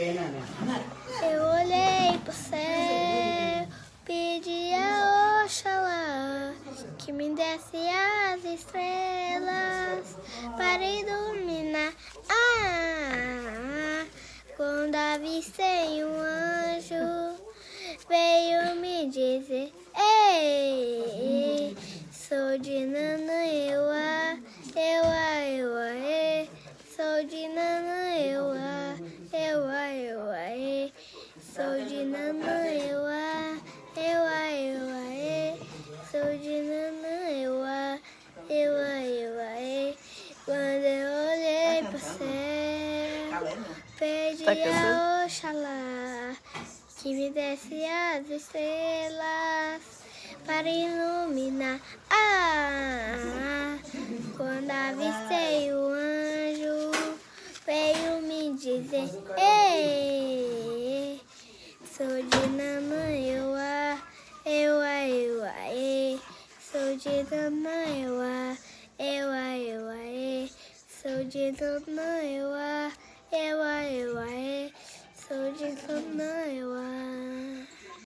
Eu olhei pro céu, pedi a Oxalá que me desse as estrelas para iluminar. Quando avistei um anjo, veio me dizer: ei, sou de Nanã, sou de Nanã, sou de Nanã, sou de Nanã, quando eu olhei pro céu, pedi a Oxalá que me desse as estrelas para iluminar. Quando avistei o anjo, veio me dizer: ei, sou de Nanã, sou de Nanã, sou de Nanã,